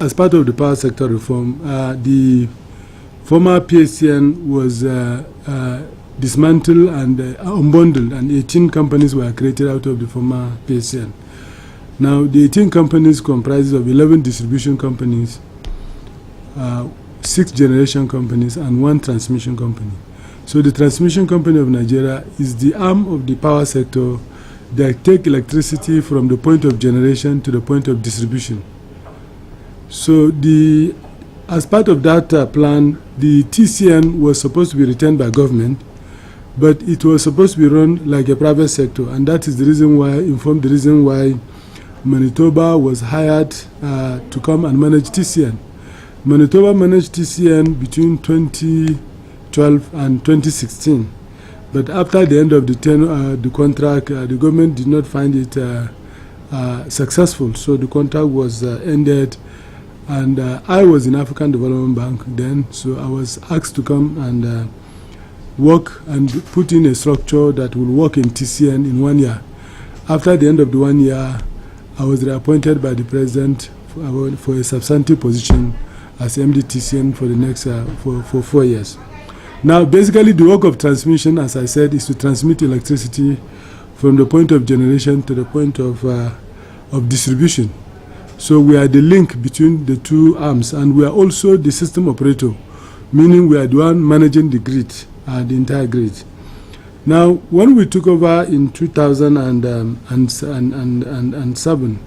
as part of the power sector reform, the former PSCN was dismantled and unbundled, and 18 companies were created out of the former PSCN. Now, the 18 companies comprises of 11 distribution companies, 6 generation companies, and 1 transmission company. So the Transmission Company of Nigeria is the arm of the power sector that take electricity from the point of generation to the point of distribution. So as part of that plan, the TCN was supposed to be retained by government, but it was supposed to be run like a private sector, and that is the reason why Manitoba was hired to come and manage TCN. Manitoba managed TCN between 2012 and 2016, but after the end of the contract, the government did not find it successful, so the contract was ended. And I was in African Development Bank then, so I was asked to come and work and put in a structure that will work in TCN in 1 year. After the end of the 1 year, I was reappointed by the president for a substantive position as MD TCN for the next for 4 years. Now, basically, the work of transmission, as I said, is to transmit electricity from the point of generation to the point of distribution. So we are the link between the two arms, and we are also the system operator, meaning we are the one managing the grid, the entire grid. Now, when we took over in 2007,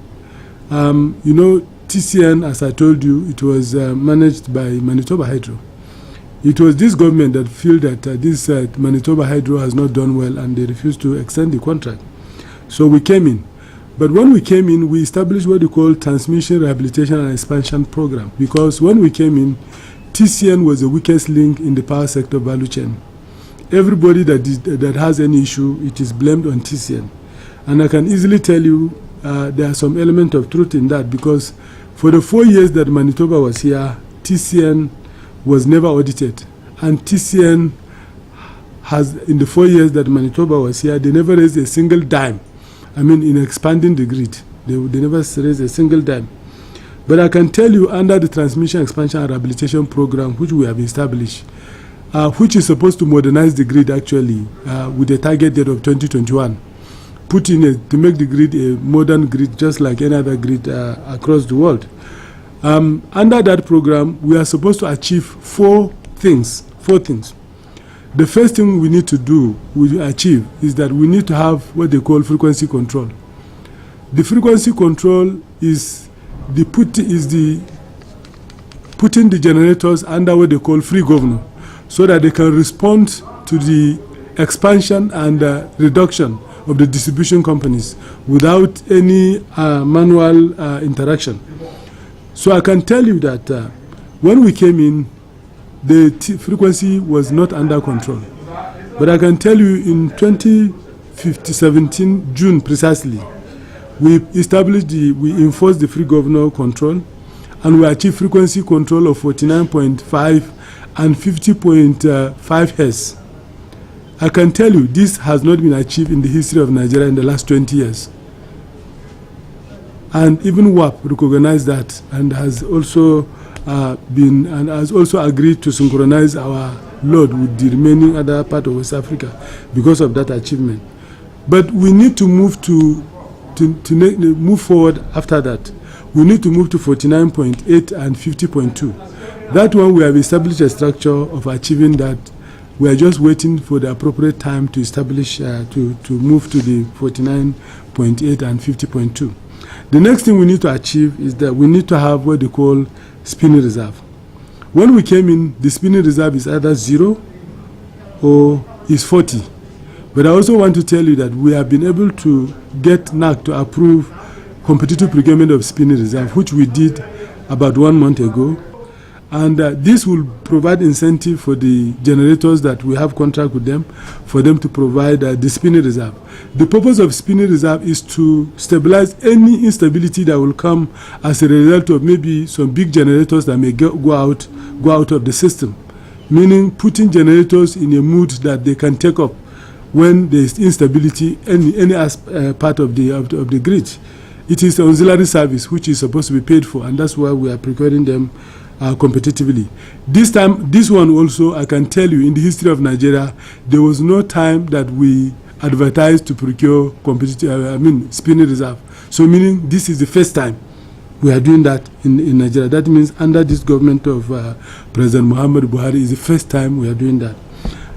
TCN, as I told you, it was managed by Manitoba Hydro. It was this government that felt that this Manitoba Hydro has not done well, and they refused to extend the contract. So we came in. But when we came in, we established what we call Transmission Rehabilitation and Expansion Program, because when we came in, TCN was the weakest link in the power sector value chain. Everybody that has any issue, it is blamed on TCN. And I can easily tell you there are some element of truth in that, because for the 4 years that Manitoba was here, TCN was never audited. And TCN has, in the 4 years that Manitoba was here, they never raised a single dime. I mean, in expanding the grid, they never raised a single dime. But I can tell you, under the Transmission Expansion and Rehabilitation Program, which we have established, which is supposed to modernize the grid actually with a target date of 2021, to make the grid a modern grid just like any other grid across the world. Under that program, we are supposed to achieve 4 things. The first thing we need to achieve is that we need to have what they call frequency control. The frequency control is putting the generators under what they call free governor, so that they can respond to the expansion and reduction of the distribution companies without any manual interaction. So I can tell you that when we came in, the frequency was not under control. But I can tell you in 2017, June precisely, we enforced the free governor control, and we achieved frequency control of 49.5 and 50.5 Hz. I can tell you this has not been achieved in the history of Nigeria in the last 20 years. And even WAP recognized that and has also agreed to synchronize our load with the remaining other part of West Africa because of that achievement. But we need to move move forward after that. We need to move to 49.8 and 50.2. That one we have established a structure of achieving that. We are just waiting for the appropriate time to establish, to move to the 49.8 and 50.2. The next thing we need to achieve is that we need to have what they call spinning reserve. When we came in, the spinning reserve is either 0 or is 40. But I also want to tell you that we have been able to get NAC to approve competitive procurement of spinning reserve, which we did about 1 month ago. And this will provide incentive for the generators that we have contract with them, for them to provide the spinning reserve. The purpose of spinning reserve is to stabilize any instability that will come as a result of maybe some big generators that may go out of the system. Meaning putting generators in a mood that they can take up when there is instability in any part of the grid. It is an auxiliary service which is supposed to be paid for, and that's why we are procuring them competitively. This time, this one also, I can tell you, in the history of Nigeria, there was no time that we advertised to procure competitive, spinning reserve. So meaning this is the first time we are doing that in Nigeria. That means under this government of President Muhammad Buhari is the first time we are doing that.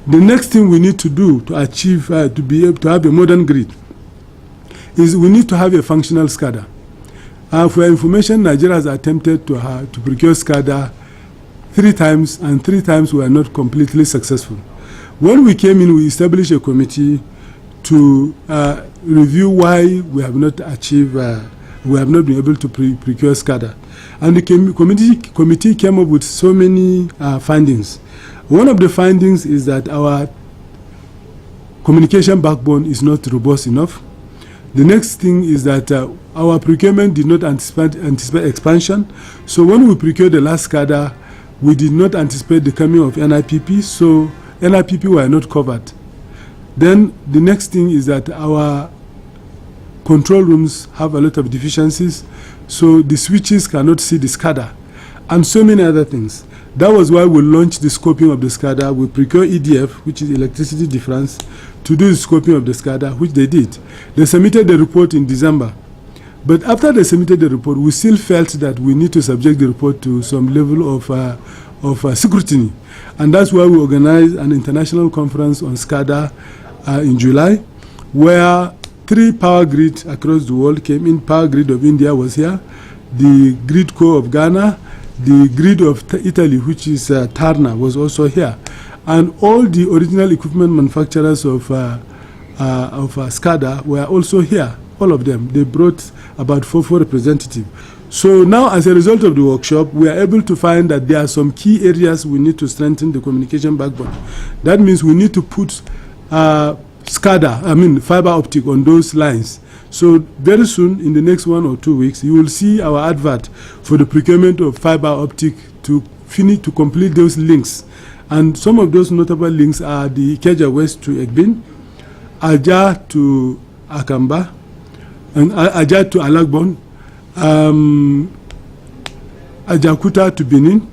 The next thing we need to do to achieve, to be able to have a modern grid, is we need to have a functional SCADA. For information, Nigeria has attempted to procure SCADA 3 times, and 3 times we were not completely successful. When we came in, we established a committee to review why we have not achieved, we have not been able to procure SCADA. And the committee came up with so many findings. One of the findings is that our communication backbone is not robust enough. The next thing is that our procurement did not anticipate expansion. So when we procured the last SCADA, we did not anticipate the coming of NIPP, so NIPP were not covered. Then the next thing is that our control rooms have a lot of deficiencies, so the switches cannot see the SCADA, and so many other things. That was why we launched the scoping of the SCADA. We procure EDF, which is electricity difference, to do the scoping of the SCADA, which they did. They submitted the report in December. But after they submitted the report, we still felt that we need to subject the report to some level of scrutiny. And that's why we organized an international conference on SCADA in July, where 3 power grids across the world came in. Power Grid of India was here, the Grid Co of Ghana, the Grid of Italy, which is Terna, was also here. And all the original equipment manufacturers of SCADA were also here, all of them. They brought about 4 representatives. So now, as a result of the workshop, we are able to find that there are some key areas we need to strengthen the communication backbone. That means we need to put SCADA, fiber optic on those lines. So very soon, in the next 1 or 2 weeks, you will see our advert for the procurement of fiber optic to complete those links. And some of those notable links are the Ikeja West to Egbin, Aja to Akamba, and Aja to Alagbon, Ajakuta to Benin,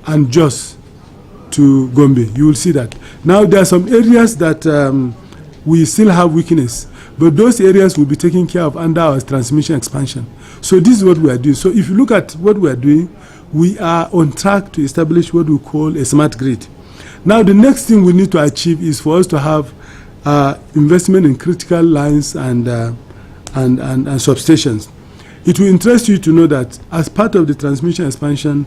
and Jos to Gombe. You will see that. Now, there are some areas that we still have weakness, but those areas will be taken care of under our transmission expansion. So this is what we are doing. So if you look at what we are doing, we are on track to establish what we call a smart grid. Now, the next thing we need to achieve is for us to have investment in critical lines and substations. It will interest you to know that as part of the transmission expansion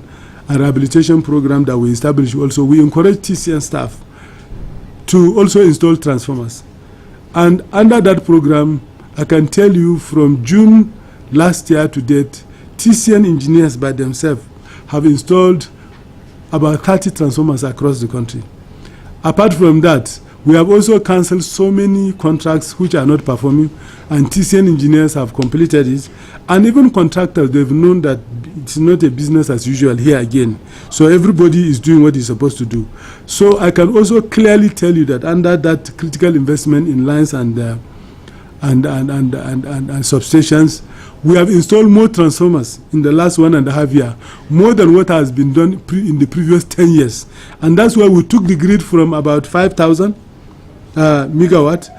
and rehabilitation program that we established, also we encourage TCN staff to also install transformers. And under that program, I can tell you from June last year to date, TCN engineers by themselves have installed about 30 transformers across the country. Apart from that, we have also cancelled so many contracts which are not performing, and TCN engineers have completed it. And even contractors, they've known that it's not a business as usual here again. So everybody is doing what he's supposed to do. So I can also clearly tell you that under that critical investment in lines and substations, we have installed more transformers in the last 1.5 years, more than what has been done in the previous 10 years. And that's why we took the grid from about 5,000 megawatt.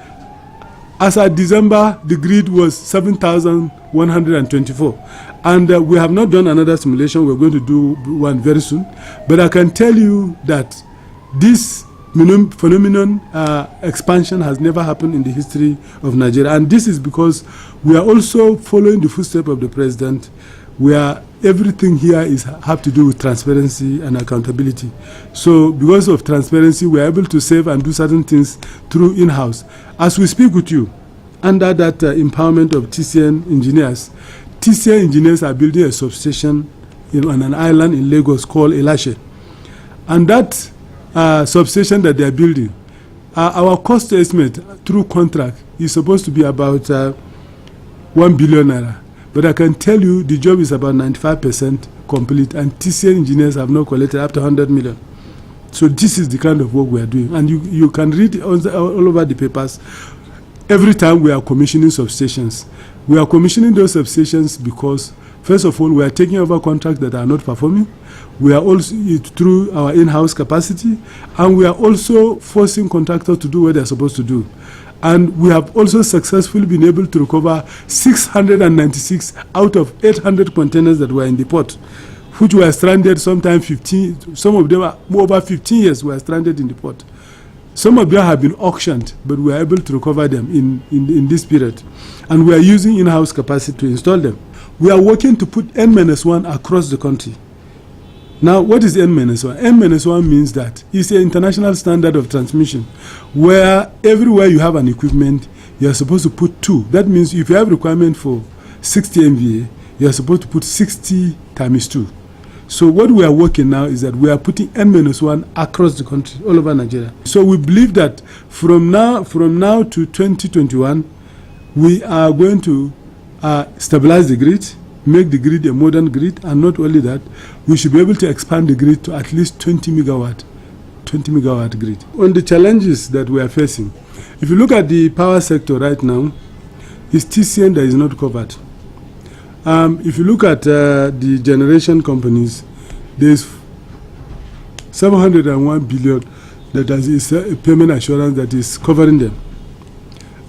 As at December, the grid was 7,124. And we have not done another simulation. We're going to do one very soon. But I can tell you that this phenomenon expansion has never happened in the history of Nigeria. And this is because we are also following the footsteps of the president, where everything here have to do with transparency and accountability. So because of transparency, we are able to save and do certain things through in-house. As we speak with you, under that empowerment of TCN engineers, TCN engineers are building a substation on an island in Lagos called Elashe. And that substation that they are building, our cost estimate through contract is supposed to be about 1 billion naira. But I can tell you the job is about 95% complete, and TCN engineers have not collected up to 100 million. So this is the kind of work we are doing. And you can read all over the papers. Every time we are commissioning substations, We are commissioning those substations because, first of all, we are taking over contracts that are not performing. We are also through our in-house capacity, and we are also forcing contractors to do what they're supposed to do. And we have also successfully been able to recover 696 out of 800 containers that were in the port, which were stranded sometimes 15, some of them are over 15 years were stranded in the port. Some of them have been auctioned, but we are able to recover them in this period. And we are using in-house capacity to install them. We are working to put N-1 across the country. Now, what is N-1? N-1 means that it's an international standard of transmission where everywhere you have an equipment, you are supposed to put 2. That means if you have requirement for 60 MVA, you are supposed to put 60 times 2. So what we are working now is that we are putting N-1 across the country, all over Nigeria. So we believe that from now to 2021, we are going to stabilize the grid, make the grid a modern grid, and not only that, we should be able to expand the grid to at least 20 megawatt grid. On the challenges that we are facing, if you look at the power sector right now, it's TCN that is not covered. If you look at the generation companies, there's 701 billion that is a payment assurance that is covering them.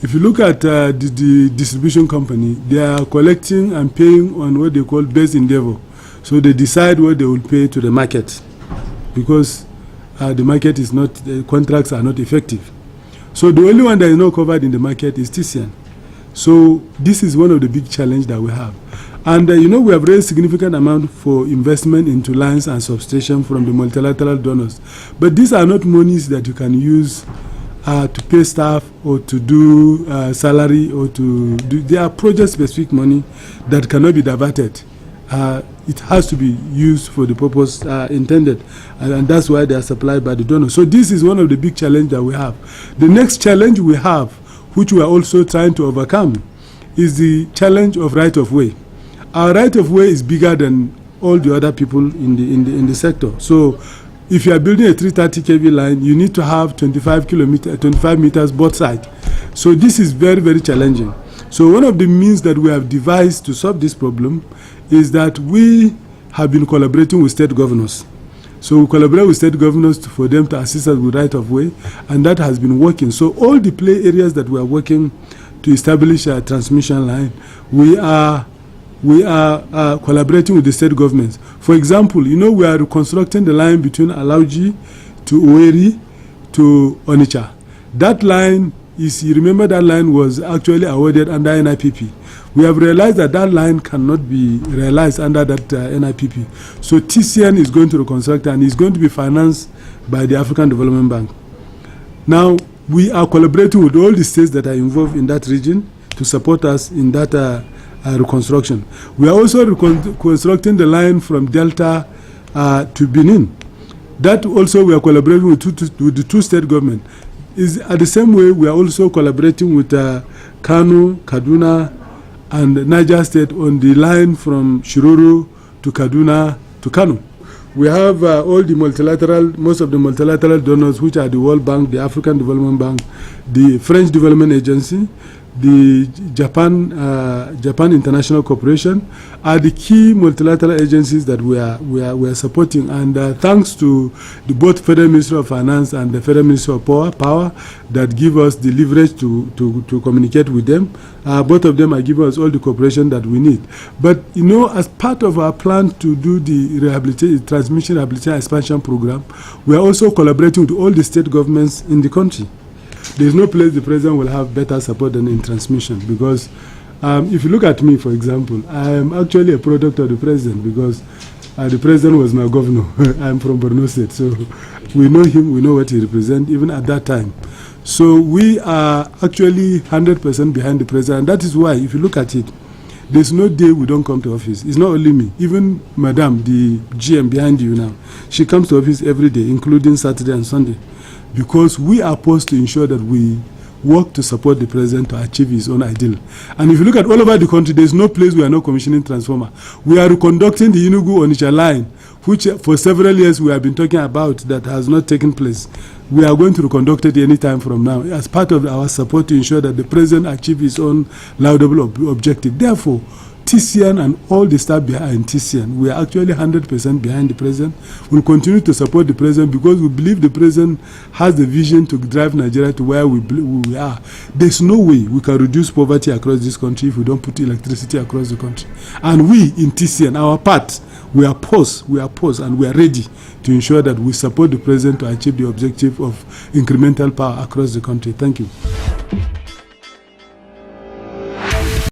If you look at the distribution company, they are collecting and paying on what they call best endeavor. So they decide what they will pay to the market because the market is not, the contracts are not effective. So the only one that is not covered in the market is TCN. So this is one of the big challenges that we have. And we have raised significant amount for investment into lines and substation from the multilateral donors. But these are not monies that you can use to pay staff or to do salary or to do. They are project-specific money that cannot be diverted. It has to be used for the purpose intended, and that's why they are supplied by the donor. So this is one of the big challenges that we have. The next challenge we have, which we are also trying to overcome, is the challenge of right-of-way. Our right-of-way is bigger than all the other people in the sector. So if you are building a 330 kV line, you need to have 25 meters both sides. So this is very, very challenging. So one of the means that we have devised to solve this problem is that we have been collaborating with state governors. So we collaborate with state governors for them to assist us with right-of-way, and that has been working. So all the play areas that we are working to establish a transmission line, we are collaborating with the state governments. For example, we are reconstructing the line between Alauji to Owerri to Onitsha. That line you remember that line was actually awarded under NIPP. We have realized that that line cannot be realized under that NIPP. So TCN is going to reconstruct and is going to be financed by the African Development Bank. Now, we are collaborating with all the states that are involved in that region to support us in that reconstruction. We are also reconstructing the line from Delta to Benin. That also we are collaborating with the two state governments. Is at the same way we are also collaborating with Kano, Kaduna, and Niger State on the line from Shiroro to Kaduna to Kano. We have most of the multilateral donors, which are the World Bank, the African Development Bank, the French Development Agency, the Japan International Corporation, are the key multilateral agencies that we are supporting. And thanks to both Federal Ministry of Finance and the Federal Ministry of Power that give us the leverage to communicate with them. Both of them are giving us all the cooperation that we need. But as part of our plan to do the transmission rehabilitation expansion program, we are also collaborating with all the state governments in the country. There is no place the president will have better support than in transmission, because if you look at me, for example, I am actually a product of the president, because the president was my governor. I am from Borno State, so we know him, we know what he represents, even at that time. So we are actually 100% behind the president, and that is why, if you look at it, there's no day we don't come to office. It's not only me. Even Madam, the GM behind you now, she comes to office every day, including Saturday and Sunday, because we are supposed to ensure that we work to support the president to achieve his own ideal. And if you look at all over the country, there's no place we are not commissioning transformer. We are reconducting the Enugu-Onitsha line, which for several years we have been talking about, that has not taken place. we are going to reconduct it any time from now as part of our support to ensure that the president achieves his own laudable objective. Therefore, TCN and all the staff behind TCN, we are actually 100% behind the president. We'll continue to support the president because we believe the president has the vision to drive Nigeria to where we are. There's no way we can reduce poverty across this country if we don't put electricity across the country. And we in TCN, our part, we are poised, and we are ready to ensure that we support the president to achieve the objective of incremental power across the country. Thank you.